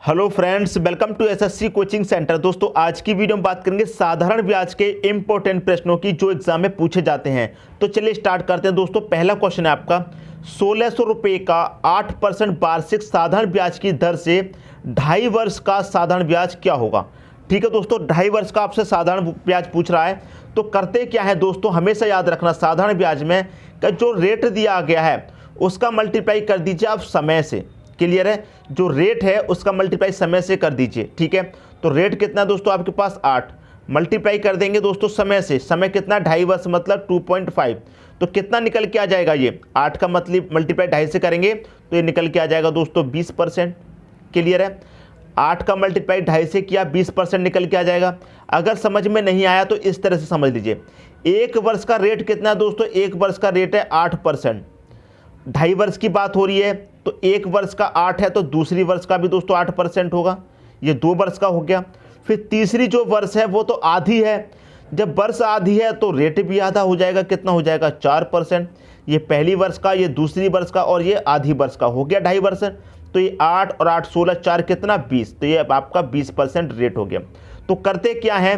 Hello friends, welcome to SSC coaching centre. दोस्तों, आज की वीडियो में बात करेंगे साधारण ब्याज के इंपॉर्टेंट प्रश्नों की जो एग्जाम में पूछे जाते हैं। तो चलिए स्टार्ट करते हैं। दोस्तों, पहला क्वेश्चन है आपका 1600 रुपये का 8% वार्षिक साधारण ब्याज की दर से 2.5 वर्ष का साधारण ब्याज क्या होगा। ठीक है दोस्तों, 2.5 वर्ष का आपसे साधारण ब्याज पूछ रहा है। तो करते क्या है दोस्तों, हमेशा याद रखना साधारण ब्याज में का जो रेट दिया गया है उसका मल्टीप्लाई कर दीजिए आप समय से। क्लियर है, जो रेट है उसका मल्टीप्लाई समय से कर दीजिए। ठीक है, तो रेट कितना दोस्तों आपके पास 8 मल्टीप्लाई कर देंगे दोस्तों समय से। समय कितना 2.5 वर्ष मतलब 2.5। तो कितना निकल के आ जाएगा, ये 8 का मतलब मल्टीप्लाई 2.5 से करेंगे तो ये निकल के आ जाएगा दोस्तों 20%। क्लियर है, 8 का मल्टीप्लाई 2.5 से किया 20% निकल के आ जाएगा। अगर समझ में नहीं आया तो इस तरह से समझ लीजिए। 1 वर्ष का रेट कितना है दोस्तों, 1 वर्ष का रेट है 8%। 2.5 वर्ष की बात हो रही है तो 1 वर्ष का 8 है तो दूसरी वर्ष का भी दोस्तों 8% होगा। ये 2 वर्ष का हो गया। फिर तीसरी जो वर्ष है वो तो आधी है। जब वर्ष आधी है तो रेट भी आधा हो जाएगा। कितना हो जाएगा 4%। ये पहली वर्ष का, ये दूसरी वर्ष का और ये आधी वर्ष का हो गया 2.5%। तो ये 8 और 8 16 4 कितना 20। तो ये आपका 20% रेट हो गया। तो करते क्या है,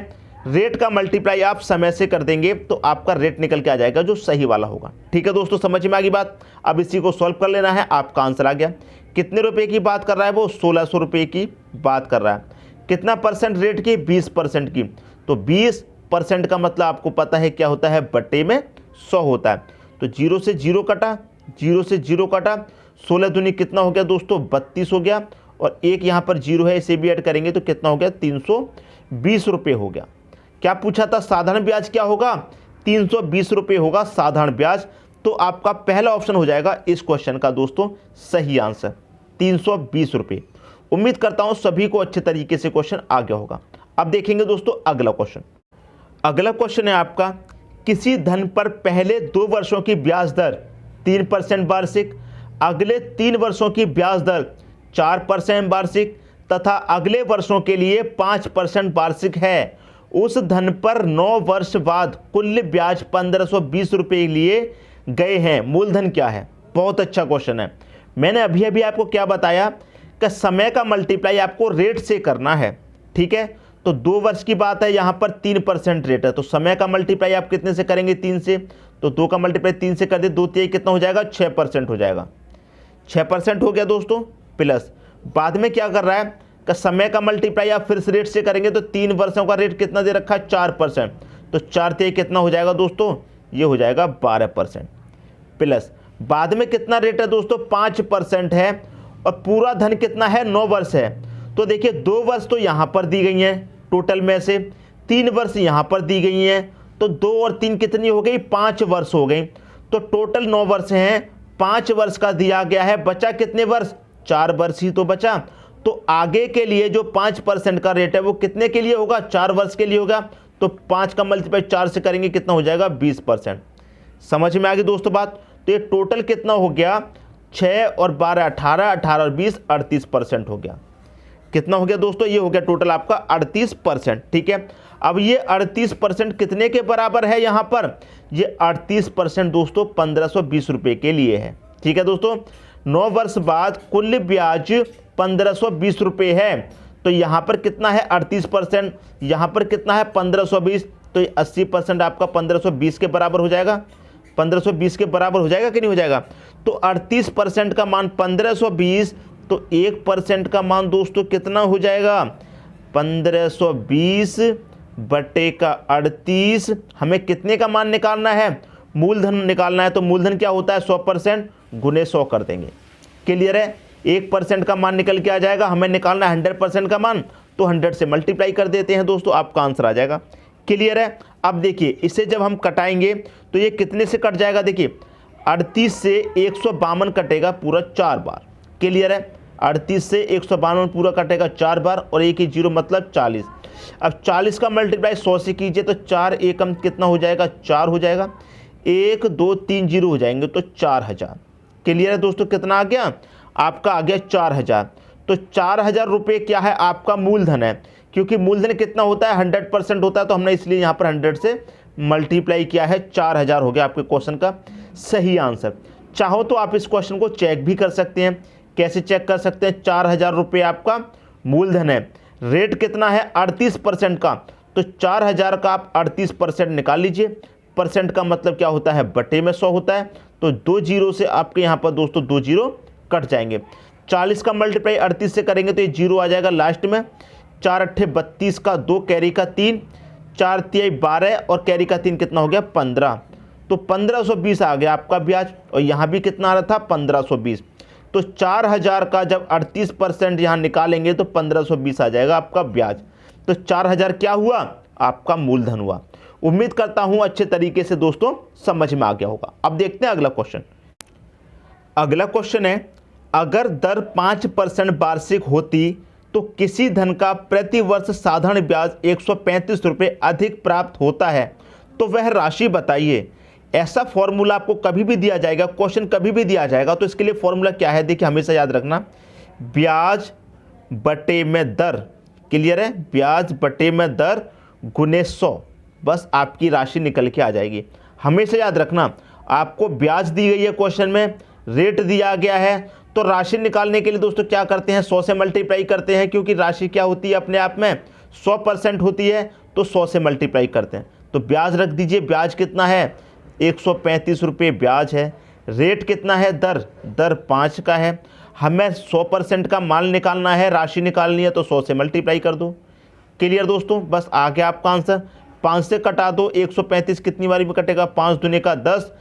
रेट का मल्टीप्लाई आप समय से कर देंगे तो आपका रेट निकल के आ जाएगा जो सही वाला होगा। ठीक है दोस्तों, समझ में आ गई बात। अब इसी को सॉल्व कर लेना है, आपका आंसर आ गया। कितने रुपए की बात कर रहा है वो, 1600 रुपये की बात कर रहा है। कितना परसेंट रेट की, 20% की। तो 20% का मतलब आपको पता है क्या होता है, बट्टे में 100 होता है। तो 0 से 0 कटा, 0 से 0 कटा, 16 दूनी कितना हो गया दोस्तों 32 हो गया। और एक यहाँ पर 0 है, इसे भी ऐड करेंगे तो कितना हो गया 320 रुपये हो गया। क्या पूछा था, साधारण ब्याज क्या होगा, 320 रुपये होगा साधारण ब्याज। तो आपका पहला ऑप्शन हो जाएगा इस क्वेश्चन का दोस्तों सही आंसर, 320 रुपये। उम्मीद करता हूं सभी को अच्छे तरीके से क्वेश्चन आ गया होगा। अब देखेंगे दोस्तों अगला क्वेश्चन। अगला क्वेश्चन है आपका, किसी धन पर पहले 2 वर्षों की ब्याज दर 3% वार्षिक, अगले 3 वर्षों की ब्याज दर 4% वार्षिक तथा अगले वर्षों के लिए 5% वार्षिक है। उस धन पर 9 वर्ष बाद कुल ब्याज 1520 रुपये लिए गए हैं, मूलधन क्या है। बहुत अच्छा क्वेश्चन है। मैंने अभी अभी आपको क्या बताया कि समय का मल्टीप्लाई आपको रेट से करना है। ठीक है, तो 2 वर्ष की बात है, यहाँ पर 3% रेट है तो समय का मल्टीप्लाई आप कितने से करेंगे, 3 से। तो 2 का मल्टीप्लाई 3 से कर दे, 2 3 कितना हो जाएगा 6% हो जाएगा। 6% हो गया दोस्तों। प्लस बाद में क्या कर रहा है का समय का मल्टीप्लाई आप फिर से रेट से करेंगे तो 3 वर्षों का रेट कितना दे रखा है 4%। तो 4 3 कितना हो जाएगा दोस्तों, ये हो जाएगा 12%। प्लस बाद में कितना रेट है दोस्तों 5% है और पूरा धन कितना है 9 वर्ष है। तो देखिए 2 वर्ष तो यहाँ पर दी गई हैं टोटल में से, 3 वर्ष यहाँ पर दी गई हैं। तो 2 और 3 कितनी हो गई 5 वर्ष हो गई। तो टोटल 9 वर्ष हैं, 5 वर्ष का दिया गया है, बचा कितने वर्ष 4 वर्ष ही तो बचा। तो आगे के लिए जो 5% का रेट है वो कितने के लिए होगा, 4 वर्ष के लिए होगा। तो 5 का मल्टीप्लाई 4 से करेंगे कितना हो जाएगा 20%। समझ में आ गई दोस्तों बात। तो ये टोटल कितना हो गया 6 और 12 18, 18 और 20 38% हो गया। कितना हो गया दोस्तों, ये हो गया टोटल आपका 38%। ठीक है, अब ये 38% कितने के बराबर है, यहाँ पर ये 38% दोस्तों 1520 रुपये के लिए है। ठीक है दोस्तों, 9 वर्ष बाद कुल ब्याज 1520 रुपये है। तो यहाँ पर कितना है 38%, यहाँ पर कितना है 1520। तो ये 80% आपका 1520 के बराबर हो जाएगा। 1520 के बराबर हो जाएगा कि नहीं हो जाएगा। तो 38% का मान 1520, तो 1% का मान दोस्तों कितना हो जाएगा 1520 बटे का 38। हमें कितने का मान निकालना है, मूलधन निकालना है। तो मूलधन क्या होता है 100%, गुने 100 कर देंगे। क्लियर है, 1% का मान निकल के आ जाएगा। हमें निकालना है 100% का मान, तो 100 से मल्टीप्लाई कर देते हैं दोस्तों, आपका आंसर आ जाएगा। क्लियर है। अब देखिए इसे जब हम कटाएंगे तो ये कितने से कट जाएगा, देखिए 38 से 152 कटेगा पूरा 4 बार। क्लियर है, 38 से 152 पूरा कटेगा 4 बार और एक ही 0 मतलब 40। अब 40 का मल्टीप्लाई 100 से कीजिए तो 4 एकम कितना हो जाएगा 4 हो जाएगा, 1 2 3 0 हो जाएंगे तो 4000। क्लियर है दोस्तों, कितना आ गया आपका आ गया 4000। तो 4000 रुपये क्या है आपका मूलधन है, क्योंकि मूलधन कितना होता है 100% होता है। तो हमने इसलिए यहाँ पर 100 से मल्टीप्लाई किया है, 4000 हो गया आपके क्वेश्चन का सही आंसर। चाहो तो आप इस क्वेश्चन को चेक भी कर सकते हैं। कैसे चेक कर सकते हैं, 4000 रुपये आपका मूलधन है, रेट कितना है 38% का, तो 4000 का आप 38% निकाल लीजिए। परसेंट का मतलब क्या होता है, बटे में 100 होता है, तो 2 जीरो से आपके यहाँ पर दोस्तों 2 जीरो कट जाएंगे। 40 का मल्टीप्लाई 38 से करेंगे तो ये जीरो आ जाएगा लास्ट में। 4 अट्ठे 32 का 2 कैरी का 3, 4 तिहाई 12 और कैरी का 3 कितना हो गया 15, तो 1520 आ गया आपका ब्याज। और यहाँ भी कितना आ रहा था 1520, तो 4000 का जब 38% यहाँ निकालेंगे तो 1520 आ जाएगा आपका ब्याज। तो 4000 क्या हुआ, आपका मूलधन हुआ। उम्मीद करता हूं अच्छे तरीके से दोस्तों समझ में आ गया होगा। अब देखते हैं अगला क्वेश्चन। अगला क्वेश्चन है, अगर दर 5% वार्षिक होती तो किसी धन का प्रति वर्ष साधारण ब्याज 135 रुपये अधिक प्राप्त होता है, तो वह राशि बताइए। ऐसा फॉर्मूला आपको कभी भी दिया जाएगा, क्वेश्चन कभी भी दिया जाएगा, तो इसके लिए फॉर्मूला क्या है, देखिए हमेशा याद रखना, ब्याज बटे में दर, क्लियर है, ब्याज बटे में दर गुने 100, बस आपकी राशि निकल के आ जाएगी। हमेशा याद रखना, आपको ब्याज दी गई है क्वेश्चन में, रेट दिया गया है, तो राशि निकालने के लिए दोस्तों क्या करते हैं 100 से मल्टीप्लाई करते हैं, क्योंकि राशि क्या होती है अपने आप में 100% होती है, तो 100 से मल्टीप्लाई करते हैं। तो ब्याज रख दीजिए, ब्याज कितना है 135 रुपये ब्याज है। रेट कितना है, दर 5 का है। हमें 100% का माल निकालना है, राशि निकालनी है, तो 100 से मल्टीप्लाई कर दो। क्लियर दोस्तों, बस आ गया आपका आंसर। 5 से कटा दो, 135 कितनी बारी में कटेगा, 5 दूने का 10,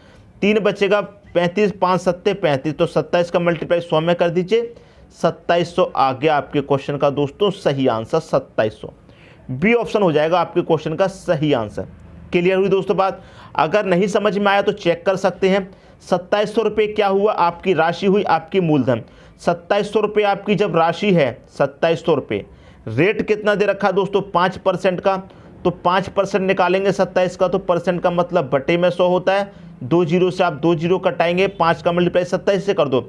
3 बचेगा 35, 5 सत्ते 35, तो 27 का मल्टीप्लाई 100 में कर दीजिए, 2700 आ गया आपके क्वेश्चन का दोस्तों सही आंसर। 2700 बी ऑप्शन हो जाएगा आपके क्वेश्चन का सही आंसर। क्लियर हुई दोस्तों बात। अगर नहीं समझ में आया तो चेक कर सकते हैं। 2700 रुपये क्या हुआ, आपकी राशि हुई, आपकी मूलधन। 2700 रुपये आपकी जब राशि है 2700 रुपये, रेट कितना दे रखा है दोस्तों 5% का, तो 5% निकालेंगे 27 का, तो परसेंट का मतलब बटे में 100 होता है। 2 जीरो से आप 2 जीरो कटाएंगे, 5 का मल्टीप्लाई 27 से कर दो,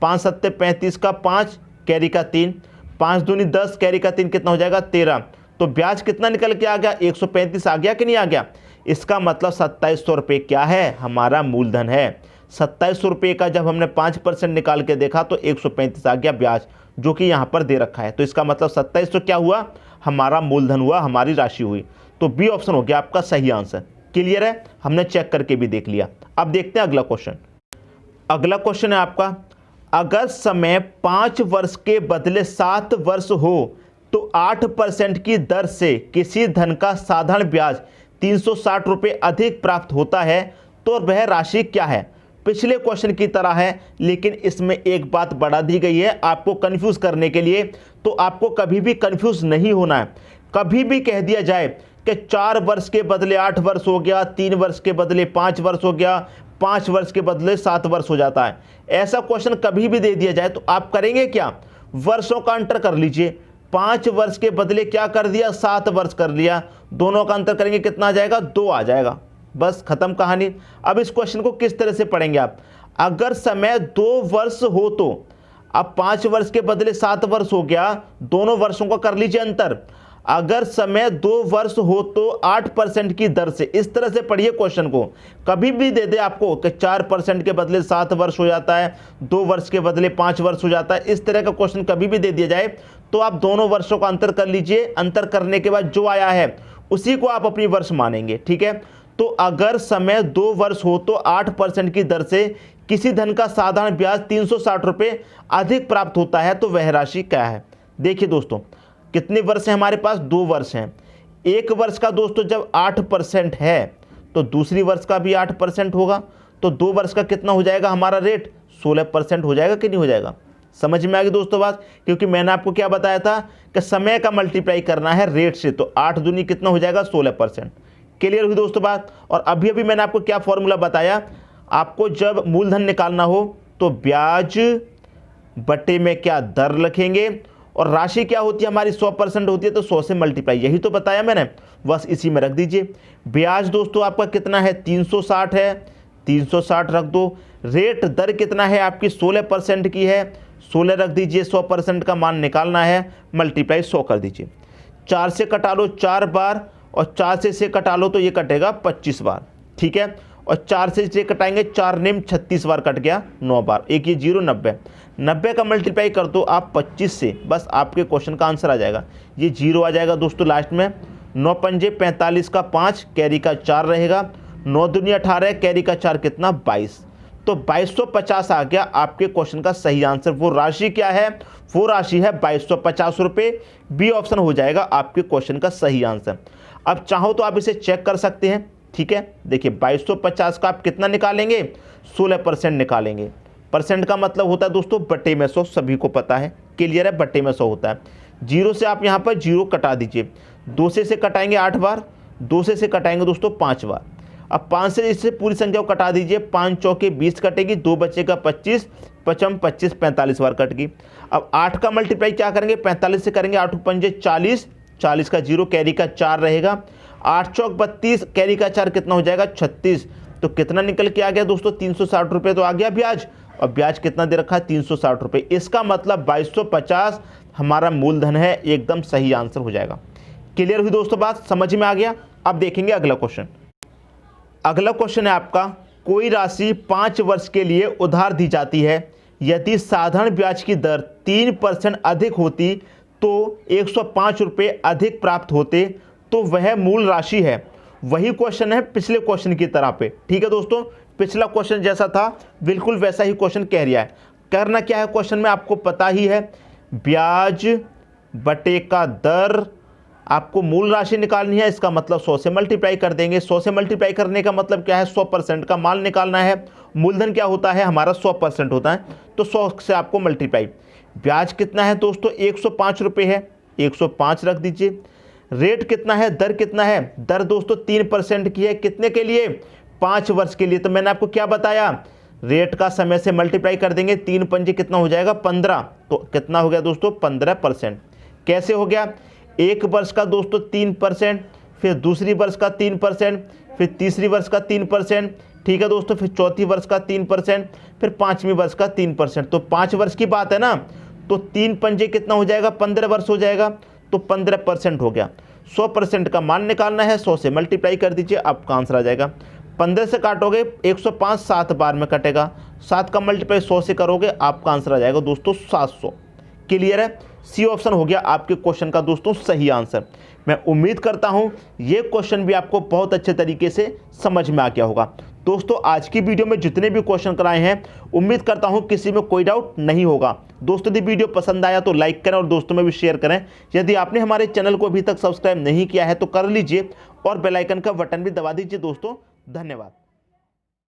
5 सत्ते 35 का 5 कैरी का 3, 5 दूनी 10 कैरी का 3 कितना हो जाएगा 13, तो ब्याज कितना निकल के आ गया 135 आ गया कि नहीं आ गया। इसका मतलब 2700 रुपये क्या है, हमारा मूलधन है। 2700 रुपये का जब हमने 5% निकाल के देखा तो 135 आ गया ब्याज, जो कि यहाँ पर दे रखा है। तो इसका मतलब 2700 क्या हुआ, हमारा मूलधन हुआ, हमारी राशि हुई। तो बी ऑप्शन हो गया आपका सही आंसर। क्लियर है, हमने चेक करके भी देख लिया। अब देखते हैं अगला क्वेश्चन। अगला क्वेश्चन है आपका, अगर समय 5 वर्ष के बदले 7 वर्ष हो तो 8% की दर से किसी धन का साधारण ब्याज 360 रुपये अधिक प्राप्त होता है, तो वह राशि क्या है। पिछले क्वेश्चन की तरह है, लेकिन इसमें एक बात बढ़ा दी गई है आपको कंफ्यूज करने के लिए। तो आपको कभी भी कंफ्यूज नहीं होना है। कभी भी कह दिया जाए कि 4 वर्ष के बदले 8 वर्ष हो गया, 3 वर्ष के बदले 5 वर्ष हो गया, 5 वर्ष के बदले 7 वर्ष हो जाता है, ऐसा क्वेश्चन कभी भी दे दिया जाए तो आप करेंगे क्या, वर्षों का अंतर कर लीजिए। 5 वर्ष के बदले क्या कर दिया 7 वर्ष कर लिया, दोनों का अंतर करेंगे कितना आ जाएगा 2 आ जाएगा, बस खत्म कहानी। अब इस क्वेश्चन को किस तरह से पढ़ेंगे आप, अगर समय 2 वर्ष हो तो अब 5 वर्ष के बदले 7 वर्ष हो गया, दोनों वर्षों का कर लीजिए अंतर। अगर समय 2 वर्ष हो तो 8% की दर से, इस तरह से पढ़िए क्वेश्चन को। कभी भी दे दे आपको कि 4% के बदले 7 वर्ष हो जाता है, 2 वर्ष के बदले 5 वर्ष हो जाता है, इस तरह का क्वेश्चन कभी भी दे दिया जाए तो आप दोनों वर्षों का अंतर कर लीजिए। अंतर करने के बाद जो आया है उसी को आप अपनी वर्ष मानेंगे, ठीक है। तो अगर समय 2 वर्ष हो तो 8% की दर से किसी धन का साधारण ब्याज 360 रुपये अधिक प्राप्त होता है, तो वह राशि क्या है। देखिए दोस्तों, कितने वर्ष हैं हमारे पास, 2 वर्ष हैं। एक वर्ष का दोस्तों जब 8% है तो दूसरी वर्ष का भी 8% होगा, तो 2 वर्ष का कितना हो जाएगा हमारा रेट 16% हो जाएगा कि नहीं हो जाएगा। समझ में आ गई दोस्तों बात, क्योंकि मैंने आपको क्या बताया था कि समय का मल्टीप्लाई करना है रेट से, तो 8 दूनी कितना हो जाएगा 16%। क्लियर हुई दोस्तों बात। और अभी अभी मैंने आपको क्या फॉर्मूला बताया, आपको जब मूलधन निकालना हो तो ब्याज बटे में क्या दर लिखेंगे, और राशि क्या होती है हमारी 100% होती है, तो 100 से मल्टीप्लाई, यही तो बताया मैंने, बस इसी में रख दीजिए। ब्याज दोस्तों आपका कितना है 360 है, 360 रख दो। रेट दर कितना है आपकी 16% की है, 16 रख दीजिए। 100% का मान निकालना है, मल्टीप्लाई 100 कर दीजिए। 4 से कटा लो 4 बार, और 4 से कटा लो तो ये कटेगा 25 बार, ठीक है। और 4 से इसे कटाएंगे, 4 नेम 36 बार कट गया 9 बार, एक ये 0 90, 90 का मल्टीप्लाई कर दो आप 25 से, बस आपके क्वेश्चन का आंसर आ जाएगा। ये 0 आ जाएगा दोस्तों लास्ट में। 9 पंजे 45 का 5, कैरी का 4 रहेगा, 9 दूनी 18, कैरी का 4 कितना 22, तो 2250 आ गया आपके क्वेश्चन का सही आंसर। वो राशि क्या है, वो राशि है 2250 रुपये। बी ऑप्शन हो जाएगा आपके क्वेश्चन का सही आंसर। अब चाहो तो आप इसे चेक कर सकते हैं, ठीक है। देखिए 2250 का आप कितना निकालेंगे, 16% निकालेंगे। परसेंट का मतलब होता है दोस्तों बट्टे में 100, सभी को पता है, क्लियर है, बट्टे में 100 होता है। 0 से आप यहाँ पर 0 कटा दीजिए, 2 से इसे कटाएंगे 8 बार, 2 से इसे कटाएंगे दोस्तों 5 बार। अब 5 से इससे पूरी संख्या को कटा दीजिए, 5 चौके 20 कटेगी, 2 बचेगा 25, 5 25 45 बार कट गई। अब 8 का मल्टीप्लाई क्या करेंगे, 45 से करेंगे, 8 पंजे 40, 40 का 0, कैरी का 4 रहेगा, 8 चौक 32, कैरी का 4 कितना हो जाएगा 36, तो कितना निकल के आ गया दोस्तों 360 रुपये तो आ गया ब्याज। और ब्याज कितना दे रखा है 360 रुपये, इसका मतलब 2250 हमारा मूलधन है, एकदम सही आंसर हो जाएगा। क्लियर हुई दोस्तों बात, समझ में आ गया। अब देखेंगे अगला क्वेश्चन। अगला क्वेश्चन है आपका, कोई राशि 5 वर्ष के लिए उधार दी जाती है, यदि साधारण ब्याज की दर 3% अधिक होती तो 105 रुपये अधिक प्राप्त होते, तो वह मूल राशि है। वही क्वेश्चन है पिछले क्वेश्चन की तरह पे, ठीक है दोस्तों। पिछला क्वेश्चन जैसा था बिल्कुल वैसा ही क्वेश्चन कह रहा है। करना क्या है क्वेश्चन में आपको पता ही है, ब्याज बटे का दर, आपको मूल राशि निकालनी है, इसका मतलब 100 से मल्टीप्लाई कर देंगे। 100 से मल्टीप्लाई करने का मतलब क्या है, 100% का माल निकालना है। मूलधन क्या होता है हमारा 100% होता है, तो 100 से आपको मल्टीप्लाई। ब्याज कितना है दोस्तों 105 रुपये है, 105 रख दीजिए। रेट कितना है, दर कितना है, दर दोस्तों 3% की है, कितने के लिए 5 वर्ष के लिए। तो मैंने आपको क्या बताया, रेट का समय से मल्टीप्लाई कर देंगे, 3 पंजे कितना हो जाएगा 15, तो कितना हो गया दोस्तों 15%। कैसे हो गया, एक वर्ष का दोस्तों 3%, फिर दूसरी वर्ष का 3%, फिर तीसरी वर्ष का 3%, ठीक है दोस्तों, फिर चौथी वर्ष का 3%, फिर 5वीं वर्ष का 3%। तो 5 वर्ष की बात है ना, तो 3 पंजे कितना हो जाएगा 15 वर्ष हो जाएगा, तो 15% हो गया। 100% का मान निकालना है, 100 से मल्टीप्लाई कर दीजिए, आपका आंसर आ जाएगा। 15 से काटोगे 105 7 बार में कटेगा, 7 का मल्टीप्लाई 100 से करोगे, आपका आंसर आ जाएगा दोस्तों 700। क्लियर है, सी ऑप्शन हो गया आपके क्वेश्चन का दोस्तों सही आंसर। मैं उम्मीद करता हूं ये क्वेश्चन भी आपको बहुत अच्छे तरीके से समझ में आ गया होगा। दोस्तों आज की वीडियो में जितने भी क्वेश्चन कराए हैं, उम्मीद करता हूं किसी में कोई डाउट नहीं होगा। दोस्तों यदि वीडियो पसंद आया तो लाइक करें और दोस्तों में भी शेयर करें। यदि आपने हमारे चैनल को अभी तक सब्सक्राइब नहीं किया है तो कर लीजिए और बेल आइकन का बटन भी दबा दीजिए दोस्तों। धन्यवाद।